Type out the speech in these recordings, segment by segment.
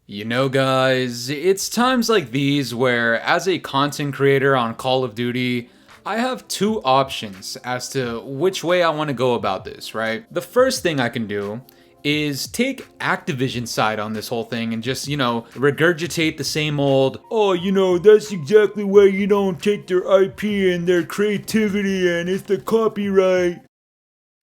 You know, guys, it's times like these where, as a content creator on Call of Duty, I have two options as to which way I want to go about this, right? The first thing I can do is take Activision's side on this whole thing and just, regurgitate the same old, oh, that's exactly why you don't take their IP and their creativity and it's the copyright.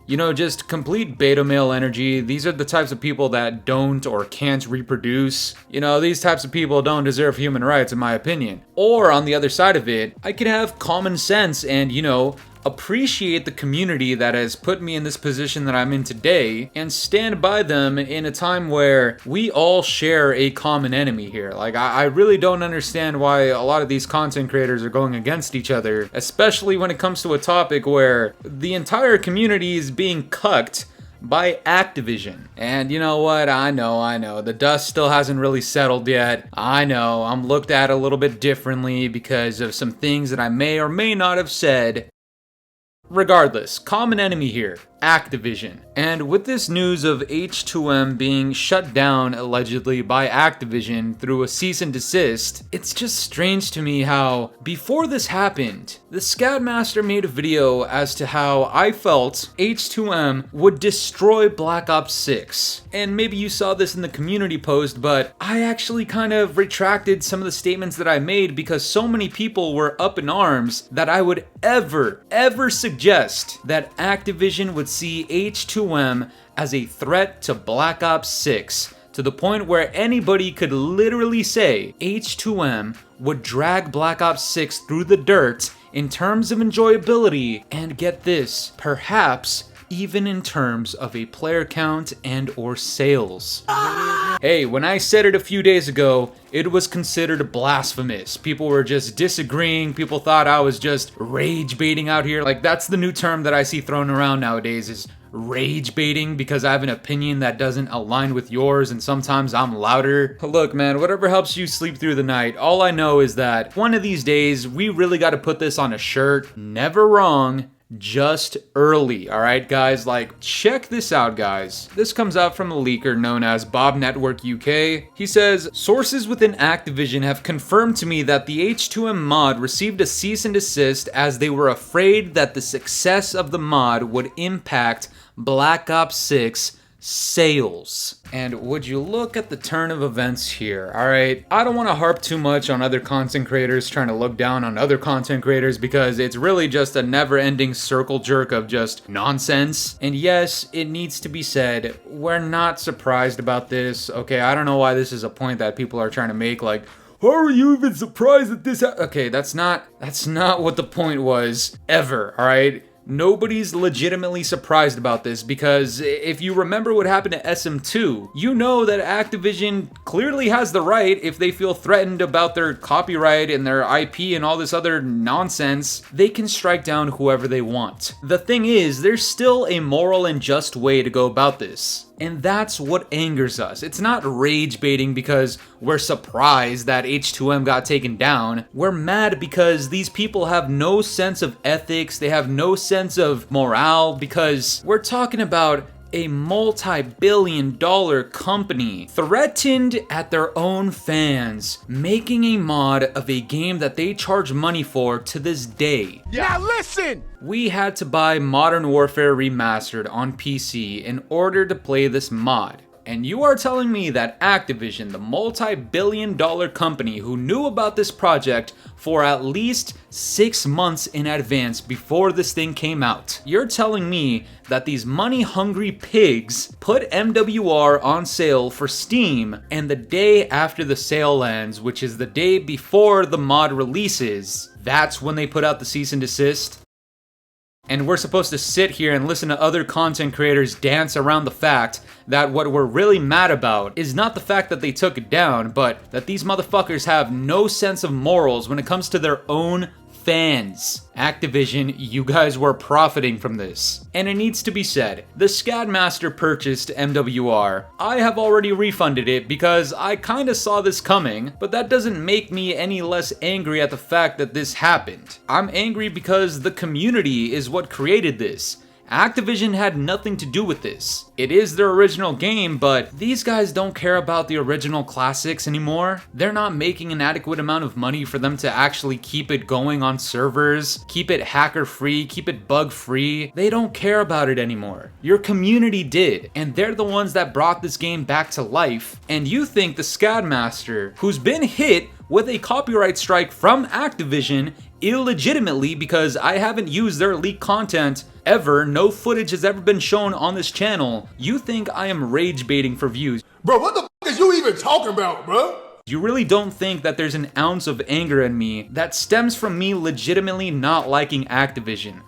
Just complete beta male energy. These are the types of people that don't or can't reproduce. These types of people don't deserve human rights, in my opinion. Or on the other side of it, I could have common sense and, appreciate the community that has put me in this position that I'm in today and stand by them in a time where we all share a common enemy here. Like, I really don't understand why a lot of these content creators are going against each other, especially when it comes to a topic where the entire community is being cucked by Activision. And you know what? I know. The dust still hasn't really settled yet. I know. I'm looked at a little bit differently because of some things that I may or may not have said. Regardless, common enemy here, Activision. And with this news of H2M being shut down allegedly by Activision through a cease and desist, it's just strange to me how, before this happened, the Scoutmaster made a video as to how I felt H2M would destroy Black Ops 6. And maybe you saw this in the community post, but I actually kind of retracted some of the statements that I made because so many people were up in arms that I would ever suggest that Activision would see H2M as a threat to Black Ops 6, to the point where anybody could literally say H2M would drag Black Ops 6 through the dirt in terms of enjoyability, and get this, perhaps even in terms of a player count and or sales. Hey, when I said it a few days ago, it was considered blasphemous. People were just disagreeing. People thought I was just rage baiting out here. Like, that's the new term that I see thrown around nowadays, is rage baiting, because I have an opinion that doesn't align with yours and sometimes I'm louder. Look, man, whatever helps you sleep through the night. All I know is that one of these days we really got to put this on a shirt. Never wrong, just early. All right, guys, like, check this out, guys. This comes out from a leaker known as Bob Network UK. He says, sources within Activision have confirmed to me that the H2M mod received a cease and desist as they were afraid that the success of the mod would impact Black Ops 6 sales. And would you look at the turn of events here? All right, I don't want to harp too much on other content creators trying to look down on other content creators, because it's really just a never-ending circle jerk of just nonsense. And yes, it needs to be said, we're not surprised about this. Okay, I don't know why this is a point that people are trying to make, like, how are you even surprised that this okay, that's not what the point was ever, all right? Nobody's legitimately surprised about this, because if you remember what happened to SM2, you know that Activision clearly has the right, if they feel threatened about their copyright and their IP and all this other nonsense, they can strike down whoever they want. The thing is, there's still a moral and just way to go about this. And that's what angers us. It's not rage baiting because we're surprised that H2M got taken down. We're mad because these people have no sense of ethics, they have no sense of morale, because we're talking about a multi-billion-dollar company threatened at their own fans, making a mod of a game that they charge money for to this day. Now listen! We had to buy Modern Warfare Remastered on PC in order to play this mod. And you are telling me that Activision, the multi-billion-dollar company who knew about this project for at least 6 months in advance before this thing came out, you're telling me that these money-hungry pigs put MWR on sale for Steam, and the day after the sale ends, which is the day before the mod releases, that's when they put out the cease and desist? And we're supposed to sit here and listen to other content creators dance around the fact that what we're really mad about is not the fact that they took it down, but that these motherfuckers have no sense of morals when it comes to their own fans. Activision, you guys were profiting from this. And it needs to be said, the Scoutmaster purchased MWR. I have already refunded it because I kinda saw this coming, but that doesn't make me any less angry at the fact that this happened. I'm angry because the community is what created this. Activision had nothing to do with this. It is their original game, but these guys don't care about the original classics anymore. They're not making an adequate amount of money for them to actually keep it going on servers, keep it hacker free, keep it bug free. They don't care about it anymore. Your community did, and they're the ones that brought this game back to life. And you think the Scadmaster, who's been hit with a copyright strike from Activision illegitimately because I haven't used their leaked content ever, no footage has ever been shown on this channel, you think I am rage baiting for views. Bro, what the f is you even talking about, bro? You really don't think that there's an ounce of anger in me that stems from me legitimately not liking Activision.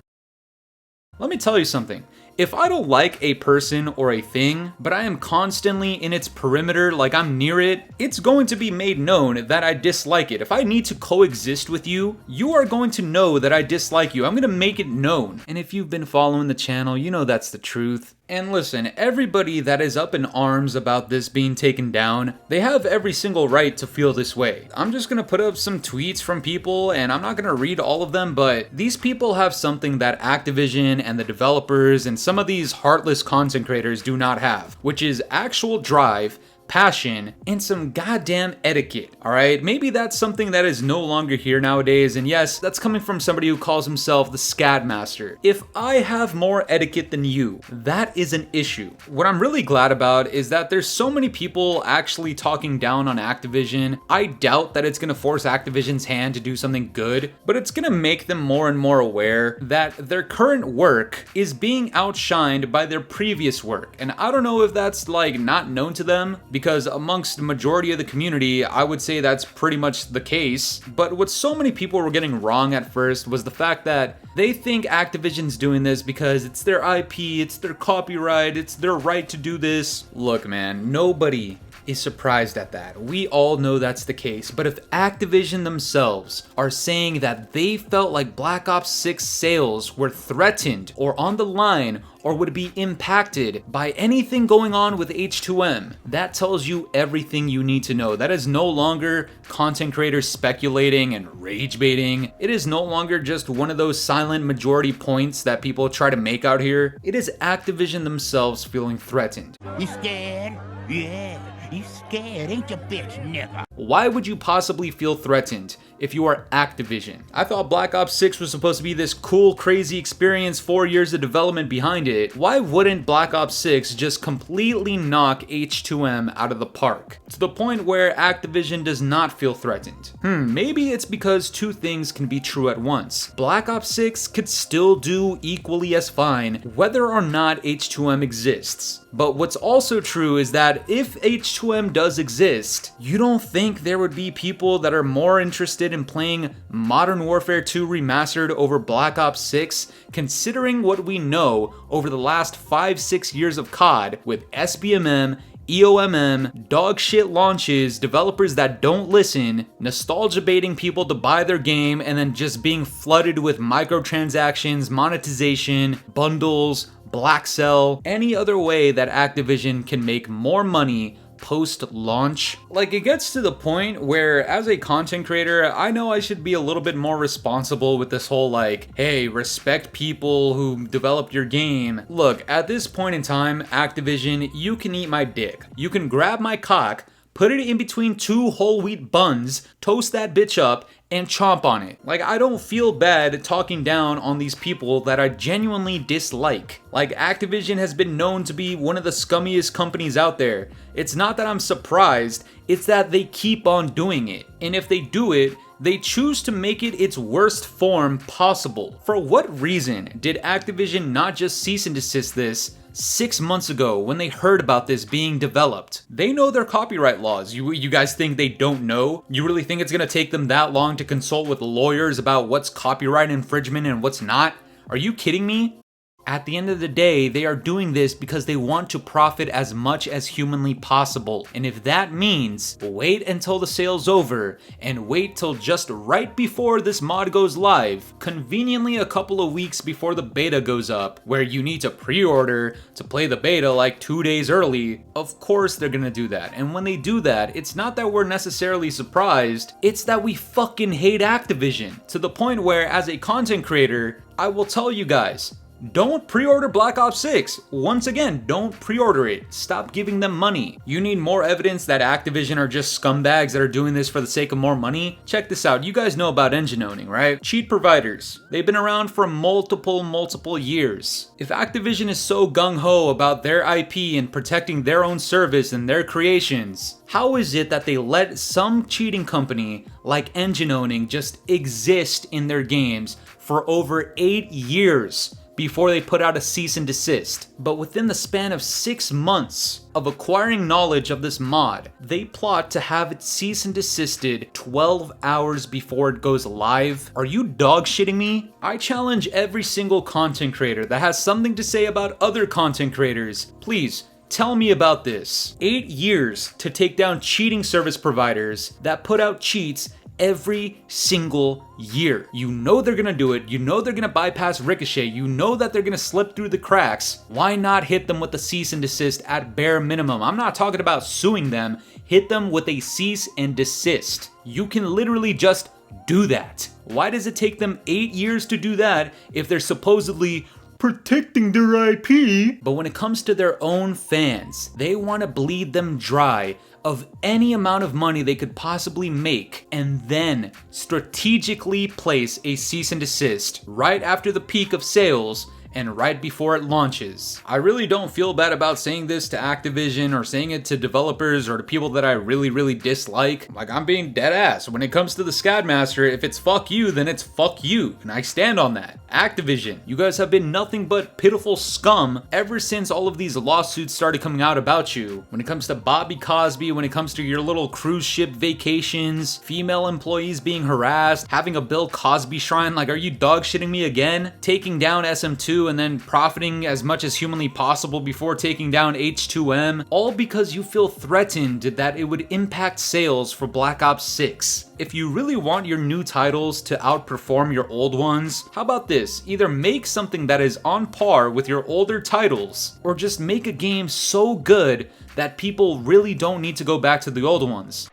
Let me tell you something. If I don't like a person or a thing, but I am constantly in its perimeter, like I'm near it, it's going to be made known that I dislike it. If I need to coexist with you, you are going to know that I dislike you. I'm going to make it known. And if you've been following the channel, you know that's the truth. And listen, everybody that is up in arms about this being taken down, they have every single right to feel this way. I'm just gonna put up some tweets from people, and I'm not gonna read all of them, but these people have something that Activision and the developers and some of these heartless content creators do not have, which is actual drive, passion, and some goddamn etiquette, alright? Maybe that's something that is no longer here nowadays, and yes, that's coming from somebody who calls himself the Scadmaster. If I have more etiquette than you, that is an issue. What I'm really glad about is that there's so many people actually talking down on Activision. I doubt that it's gonna force Activision's hand to do something good, but it's gonna make them more and more aware that their current work is being outshined by their previous work. And I don't know if that's like not known to them, because amongst the majority of the community, I would say that's pretty much the case. But what so many people were getting wrong at first was the fact that they think Activision's doing this because it's their IP, it's their copyright, it's their right to do this. Look, man, nobody is surprised at that. We all know that's the case. But if Activision themselves are saying that they felt like Black Ops 6 sales were threatened or on the line or would be impacted by anything going on with H2M, that tells you everything you need to know. That is no longer content creators speculating and rage baiting. It is no longer just one of those silent majority points that people try to make out here. It is Activision themselves feeling threatened. You scared? Yeah, you scared, ain't you, bitch, nigga? Why would you possibly feel threatened if you are Activision? I thought Black Ops 6 was supposed to be this cool, crazy experience, 4 years of development behind it. Why wouldn't Black Ops 6 just completely knock H2M out of the park? To the point where Activision does not feel threatened. Maybe it's because two things can be true at once. Black Ops 6 could still do equally as fine whether or not H2M exists. But what's also true is that if H2M does exist, you don't think there would be people that are more interested in playing Modern Warfare 2 Remastered over Black Ops 6, considering what we know over the last 5-6 years of COD with SBMM, EOMM, dog shit launches, developers that don't listen, nostalgia baiting people to buy their game, and then just being flooded with microtransactions, monetization, bundles, black sell, any other way that Activision can make more money post-launch. Like, it gets to the point where as a content creator, I know I should be a little bit more responsible with this whole like, hey, respect people who developed your game. Look, at this point in time, Activision, you can eat my dick. You can grab my cock, put it in between two whole wheat buns, toast that bitch up, and chomp on it. Like, I don't feel bad talking down on these people that I genuinely dislike. Like, Activision has been known to be one of the scummiest companies out there. It's not that I'm surprised, it's that they keep on doing it. And if they do it, they choose to make it its worst form possible. For what reason did Activision not just cease and desist this 6 months ago when they heard about this being developed? They know their copyright laws. You guys think they don't know? You really think it's gonna take them that long to consult with lawyers about what's copyright infringement and what's not? Are you kidding me? At the end of the day, they are doing this because they want to profit as much as humanly possible. And if that means wait until the sale's over and wait till just right before this mod goes live, conveniently a couple of weeks before the beta goes up, where you need to pre-order to play the beta like 2 days early, of course they're gonna do that. And when they do that, it's not that we're necessarily surprised, it's that we fucking hate Activision. To the point where, as a content creator, I will tell you guys, Don't pre-order Black Ops 6. Once again, don't pre-order it. Stop giving them money. You need more evidence that Activision are just scumbags that are doing this for the sake of more money? Check this out. You guys know about engine owning, right? Cheat providers. They've been around for multiple years. If Activision is so gung-ho about their IP and protecting their own service and their creations, how is it that they let some cheating company like engine owning just exist in their games for over 8 years before they put out a cease and desist? But within the span of 6 months of acquiring knowledge of this mod, they plot to have it cease and desisted 12 hours before it goes live. Are you dog shitting me? I challenge every single content creator that has something to say about other content creators. Please, tell me about this. 8 years to take down cheating service providers that put out cheats every single year. You know they're gonna do it. You know they're gonna bypass Ricochet. You know that they're gonna slip through the cracks. Why not hit them with a cease and desist at bare minimum? I'm not talking about suing them. Hit them with a cease and desist. You can literally just do that. Why does it take them 8 years to do that if they're supposedly protecting their IP? But when it comes to their own fans, they want to bleed them dry of any amount of money they could possibly make and then strategically place a cease and desist right after the peak of sales and right before it launches. I really don't feel bad about saying this to Activision or saying it to developers or to people that I really dislike. Like, I'm being dead ass. When it comes to the Scadmaster, if it's fuck you, then it's fuck you, and I stand on that. Activision, you guys have been nothing but pitiful scum ever since all of these lawsuits started coming out about you. When it comes to Bobby Cosby, when it comes to your little cruise ship vacations, female employees being harassed, having a Bill Cosby shrine, like, are you dog shitting me again? Taking down SM2 and then profiting as much as humanly possible before taking down H2M, all because you feel threatened that it would impact sales for Black Ops 6. If you really want your new titles to outperform your old ones, how about this? Either make something that is on par with your older titles, or just make a game so good that people really don't need to go back to the old ones.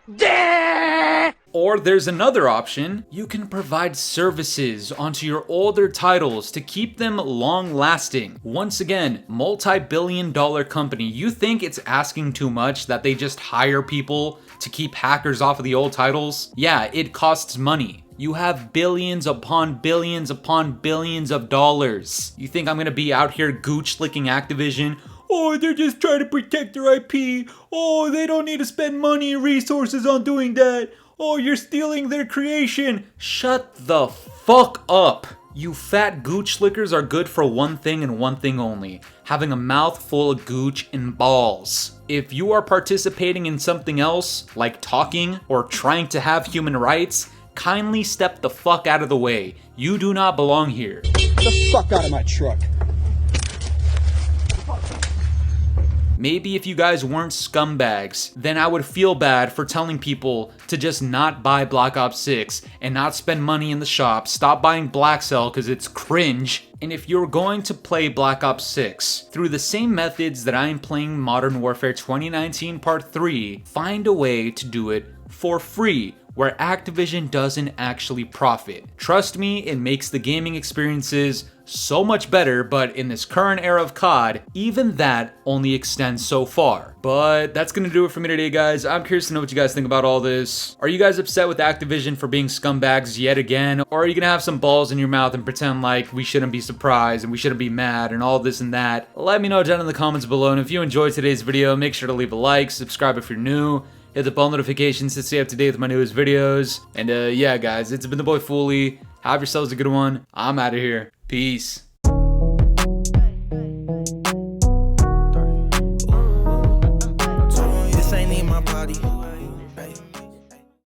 Or there's another option. You can provide services onto your older titles to keep them long lasting. Once again, multi-billion-dollar company. You think it's asking too much that they just hire people to keep hackers off of the old titles? Yeah, it costs money. You have billions upon billions upon billions of dollars. You think I'm gonna be out here gooch licking Activision? Oh, they're just trying to protect their IP. Oh, they don't need to spend money and resources on doing that. Oh, you're stealing their creation. Shut the fuck up. You fat gooch lickers are good for one thing and one thing only: having a mouth full of gooch and balls. If you are participating in something else, like talking or trying to have human rights, kindly step the fuck out of the way. You do not belong here. Get the fuck out of my truck. Maybe if you guys weren't scumbags, then I would feel bad for telling people to just not buy Black Ops 6 and not spend money in the shop, stop buying Black Cell because it's cringe. And if you're going to play Black Ops 6 through the same methods that I am playing Modern Warfare 2019 Part 3, find a way to do it for free, where Activision doesn't actually profit. Trust me, it makes the gaming experiences so much better, but in this current era of COD, even that only extends so far. But that's gonna do it for me today, guys. I'm curious to know what you guys think about all this. Are you guys upset with Activision for being scumbags yet again? Or are you gonna have some balls in your mouth and pretend like we shouldn't be surprised and we shouldn't be mad and all this and that? Let me know down in the comments below, and if you enjoyed today's video, make sure to leave a like, subscribe if you're new, hit the bell notifications to stay up to date with my newest videos. And yeah, guys, it's been the boy Fooly. Have yourselves a good one. I'm out of here. Peace. This ain't in my body.